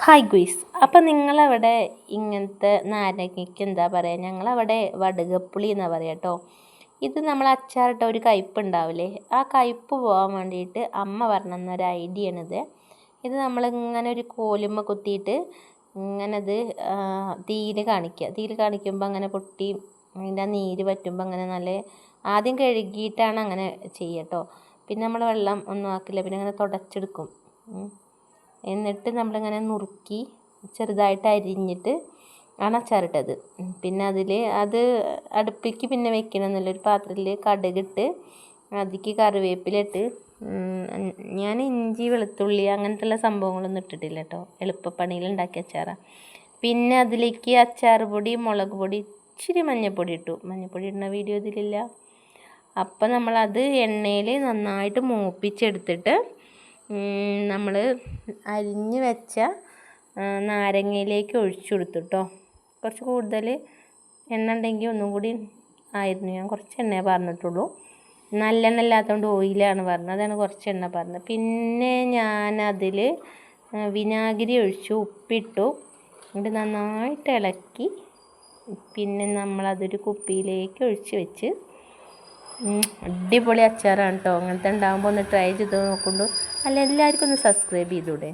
Hi guys, അപ്പം നിങ്ങളവിടെ ഇങ്ങനത്തെ നാരങ്ങയ്ക്ക് എന്താ പറയുക? ഞങ്ങളവിടെ വടുകപ്പുളി എന്നാണ് പറയുക കേട്ടോ. ഇത് നമ്മൾ അച്ചാറിട്ട ഒരു കയ്പ്പ് ഉണ്ടാവില്ലേ, ആ കയ്പ്പ് പോകാൻ വേണ്ടിയിട്ട് അമ്മ പറഞ്ഞു തന്നൊരു ഐഡിയ ആണിത്. ഇത് നമ്മളിങ്ങനെ ഒരു കോലുമ്മ കുത്തിയിട്ട് ഇങ്ങനെ അത് തീയിൽ കാണിക്കുമ്പോൾ അങ്ങനെ പൊട്ടി അതിൻ്റെ ആ നീര് പറ്റുമ്പോൾ അങ്ങനെ നല്ല ആദ്യം കഴുകിയിട്ടാണ് അങ്ങനെ ചെയ്യട്ടോ. പിന്നെ നമ്മൾ വെള്ളം ഒന്നും ആക്കില്ല, പിന്നെ അങ്ങനെ തുടച്ചെടുക്കും. എന്നിട്ട് നമ്മളിങ്ങനെ നുറുക്കി ചെറുതായിട്ട് അരിഞ്ഞിട്ട് ആണ് അച്ചാറിട്ടത്. പിന്നെ അത് അടുപ്പിലേക്ക് പിന്നെ വെക്കണമെന്നില്ല, ഒരു പാത്രത്തിൽ കടുകിട്ട് അതിലേക്ക് കറിവേപ്പിലിട്ട്, ഞാൻ ഇഞ്ചി വെളുത്തുള്ളി അങ്ങനത്തെ സംഭവങ്ങളൊന്നും ഇട്ടിട്ടില്ല കേട്ടോ. എളുപ്പപ്പണിയിൽ ഉണ്ടാക്കിയ അച്ചാറാണ്. പിന്നെ അതിലേക്ക് അച്ചാർ പൊടി, മുളക് പൊടി, ഇച്ചിരി മഞ്ഞൾപ്പൊടി ഇട്ടു. മഞ്ഞൾപ്പൊടി ഇടുന്ന വീഡിയോ ഇതിലില്ല. അപ്പം നമ്മളത് എണ്ണയിൽ നന്നായിട്ട് മൂപ്പിച്ചെടുത്തിട്ട് നമ്മൾ അരിഞ്ഞ് വെച്ച നാരങ്ങയിലേക്ക് ഒഴിച്ചു കൊടുത്തു കേട്ടോ. കുറച്ച് കൂടുതൽ എണ്ണ ഉണ്ടെങ്കിൽ ഒന്നും കൂടി ആയിരുന്നു. ഞാൻ കുറച്ച് എണ്ണയെ പറഞ്ഞിട്ടുള്ളൂ. നല്ലെണ്ണ ഇല്ലാത്തതുകൊണ്ട് ഓയിലാണ് പറഞ്ഞത്, അതാണ് കുറച്ച് എണ്ണ പറഞ്ഞത്. പിന്നെ ഞാനതിൽ വിനാഗിരി ഒഴിച്ചു, ഉപ്പിട്ടു, എന്നിട്ട് നന്നായിട്ട് ഇളക്കി. പിന്നെ നമ്മളതൊരു കുപ്പിയിലേക്ക് ഒഴിച്ച് വെച്ച്. അടിപൊളി അച്ചാറാണ് കേട്ടോ. അങ്ങനത്തെ ഉണ്ടാകുമ്പോൾ ഒന്ന് ട്രൈ ചെയ്ത് നോക്കുന്നുണ്ടോ? അല്ല, എല്ലാവർക്കും ഒന്ന് സബ്സ്ക്രൈബ് ചെയ്തൂടെ?